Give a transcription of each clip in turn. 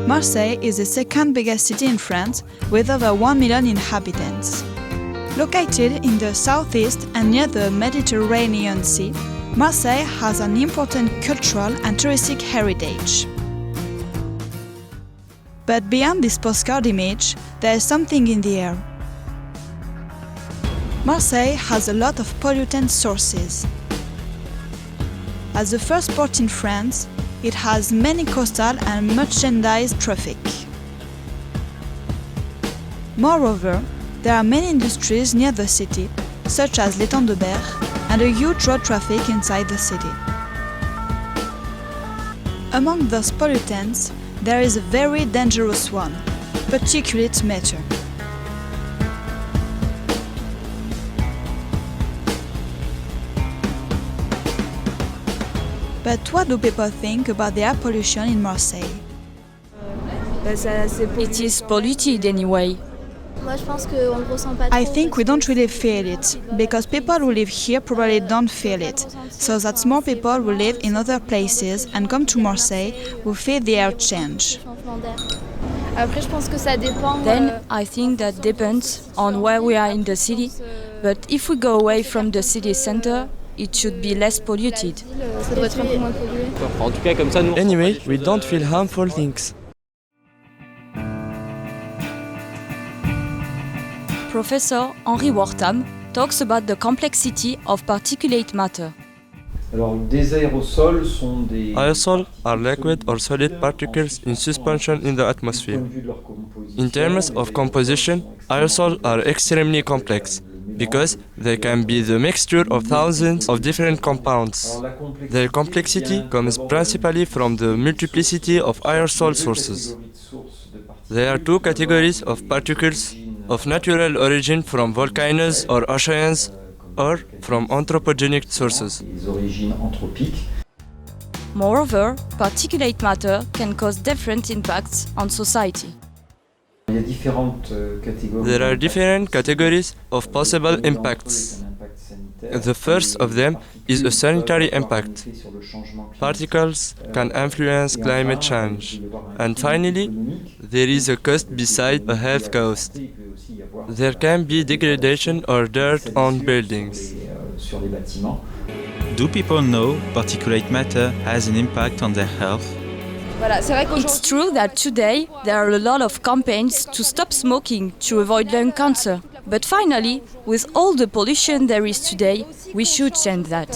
Marseille is the second biggest city in France with over 1 million inhabitants. Located in the southeast and near the Mediterranean Sea, Marseille has an important cultural and touristic heritage. But beyond this postcard image, there is something in the air. Marseille has a lot of pollutant sources. As the first port in France, it has many coastal and merchandise traffic. Moreover, there are many industries near the city, such as l'étang de Berre, and a huge road traffic inside the city. Among those pollutants, there is a very dangerous one, particulate matter. But what do people think about the air pollution in Marseille? It is polluted anyway. I think we don't really feel it, because people who live here probably don't feel it. So that's more people who live in other places and come to Marseille who feel the air change. Then I think that depends on where we are in the city. But if we go away from the city center, it should be less polluted. Anyway, we don't feel harmful things. Professor Henri Wortham talks about the complexity of particulate matter. Aerosols are liquid or solid particles in suspension in the atmosphere. In terms of composition, aerosols are extremely complex, because they can be the mixture of thousands of different compounds. Their complexity comes principally from the multiplicity of aerosol sources. There are two categories of particles of natural origin from volcanoes or oceans, or from anthropogenic sources. Moreover, particulate matter can cause different impacts on society. There are different categories of possible impacts. The first of them is a sanitary impact. Particles can influence climate change. And finally, there is a cost beside a health cost. There can be degradation or dirt on buildings. Do people know particulate matter has an impact on their health? It's true that today there are a lot of campaigns to stop smoking to avoid lung cancer. But finally, with all the pollution there is today, we should change that.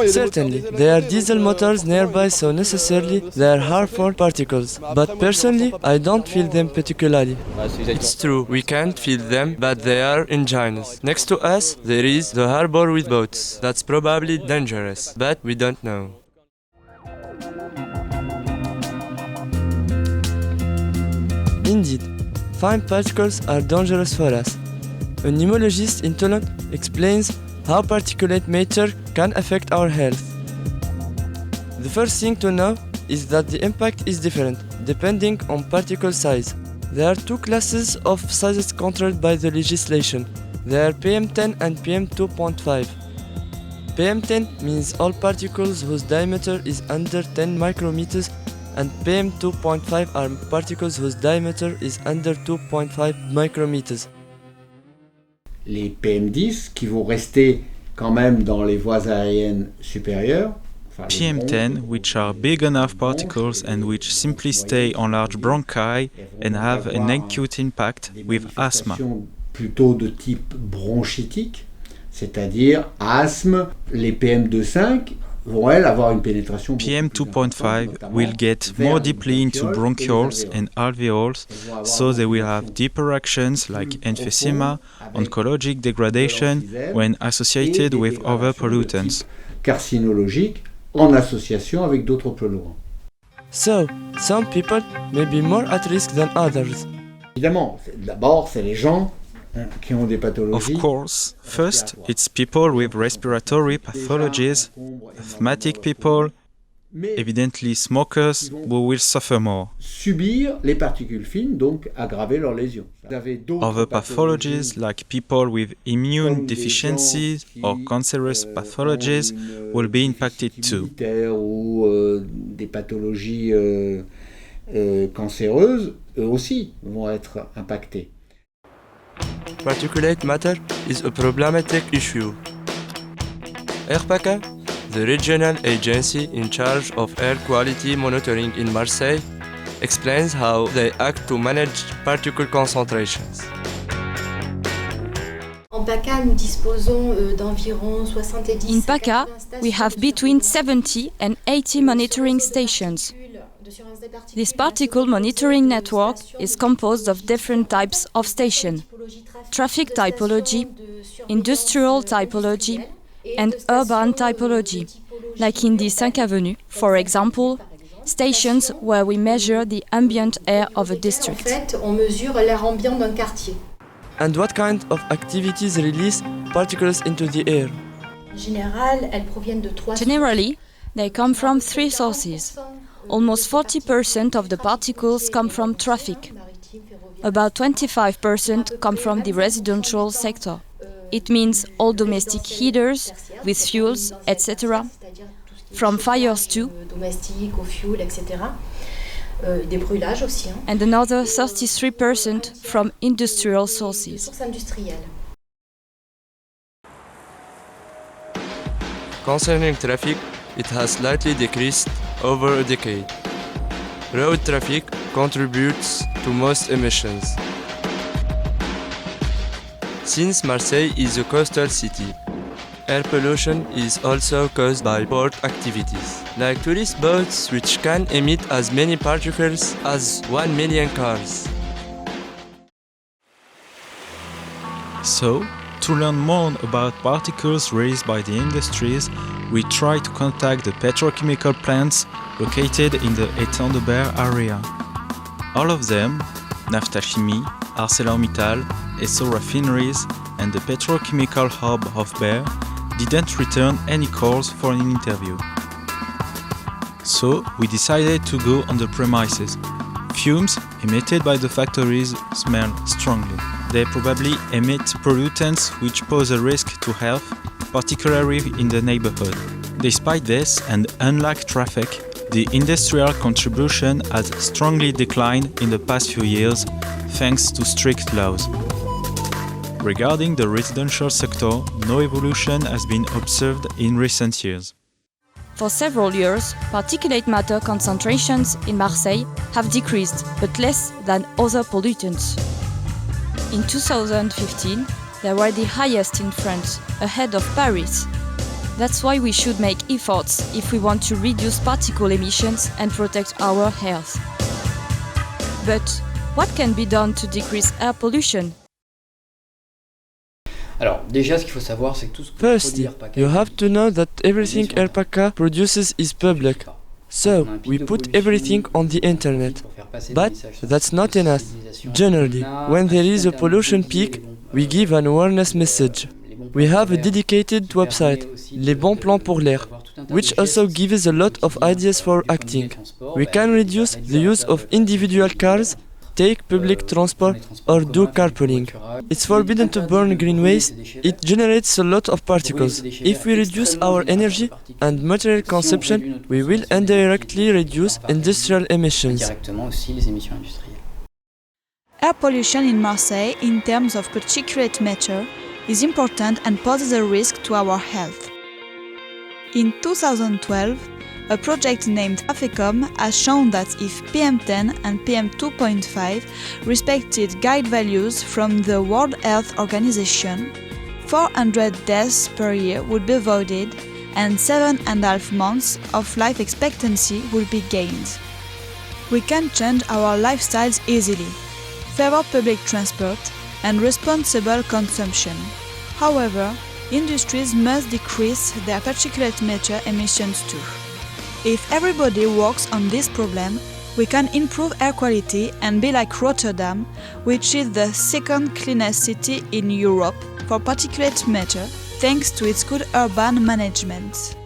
Certainly, there are diesel motors nearby, so necessarily there are harmful particles. But personally, I don't feel them particularly. It's true, we can't feel them, but they are ingenious. Next to us, there is the harbor with boats. That's probably dangerous, but we don't know. Indeed, fine particles are dangerous for us. A pneumologist in Toulon explains how particulate matter can affect our health. The first thing to know is that the impact is different, depending on particle size. There are two classes of sizes controlled by the legislation. They are PM10 and PM2.5. PM10 means all particles whose diameter is under 10 micrometers, and PM2.5 are particles whose diameter is under 2.5 micrometers. Les PM10 qui vont rester quand même dans les voies aériennes supérieures. PM10, which are big enough particles and which simply stay on large bronchi and have an acute impact with asthma. Plutôt de type bronchitique, c'est-à-dire asthme. Les PM2.5 vont elles avoir une pénétration. PM2.5 will get more deeply into bronchioles and alveoles, so they will have deeper actions like emphysema, oncologic degradation when associated with other pollutants. Carcinologique en association avec d'autres polluants. So, some people may be more at risk than others. Évidemment, d'abord, c'est les gens qui ont des pathologies. Of course, first, it's people with respiratory pathologies, asthmatic people, evidently smokers who will suffer more. Subir les particules fines, donc aggraver leurs lésions. Other pathologies, like people with immune deficiencies or cancerous pathologies, will be impacted too. Ou des pathologies cancéreuses, eux aussi, vont être impactés. Particulate matter is a problematic issue. RPACA, the regional agency in charge of air quality monitoring in Marseille, explains how they act to manage particle concentrations. En PACA, nous disposons d'environ 70. In PACA, we have between 70 and 80 monitoring stations. This particle monitoring network is composed of different types of stations: traffic typology, industrial typology, and urban typology, like in the 5th Avenue, for example, stations where we measure the ambient air of a district. En fait, on mesure l'air ambiant d'un quartier. And what kind of activities release particles into the air? En général, elles proviennent de 3 Generally, they come from 3 sources. Almost 40% of the particles come from traffic. About 25% come from the residential sector. It means all domestic heaters with fuels, etc. From fires too. Domestiques, au fuel, etc. Des brûlages aussi. And another 33% from industrial sources. Sources industrielles. Concerning traffic, it has slightly decreased over a decade. Road traffic contributes to most emissions. Since Marseille is a coastal city, air pollution is also caused by port activities, like tourist boats which can emit as many particles as 1 million cars. So, to learn more about particles raised by the industries, we try to contact the petrochemical plants located in the Étang de Berre area. All of them, Nafta Chimie, ArcelorMittal, Esso Refineries, and the petrochemical hub of Berre, didn't return any calls for an interview. So we decided to go on the premises. Fumes emitted by the factories smell strongly. They probably emit pollutants which pose a risk to health, particularly in the neighborhood. Despite this, and unlike traffic, the industrial contribution has strongly declined in the past few years, thanks to strict laws. Regarding the residential sector, no evolution has been observed in recent years. For several years, particulate matter concentrations in Marseille have decreased, but less than other pollutants. In 2015, they were the highest in France, ahead of Paris. That's why we should make efforts if we want to reduce particle emissions and protect our health. But what can be done to decrease air pollution? Alors, déjà, ce qu'il faut savoir, c'est que tout ce que Firstly, you have to know that everything RPACA produces is public. So, we put everything on the internet. But that's not enough. Generally, when there is a pollution peak, we give an awareness message. We have a dedicated website, Les Bons Plans pour l'Air, which also gives a lot of ideas for acting. We can reduce the use of individual cars, take public transport, or do carpooling. It's forbidden to burn green waste. It generates a lot of particles. If we reduce our energy and material consumption, we will indirectly reduce industrial emissions. Air pollution in Marseille, in terms of particulate matter, is important and poses a risk to our health. In 2012, a project named AFECOM has shown that if PM10 and PM2.5 respected guide values from the World Health Organization, 400 deaths per year would be avoided and 7.5 months of life expectancy would be gained. We can change our lifestyles easily, favor public transport and responsible consumption. However, industries must decrease their particulate matter emissions too. If everybody works on this problem, we can improve air quality and be like Rotterdam, which is the second cleanest city in Europe for particulate matter, thanks to its good urban management.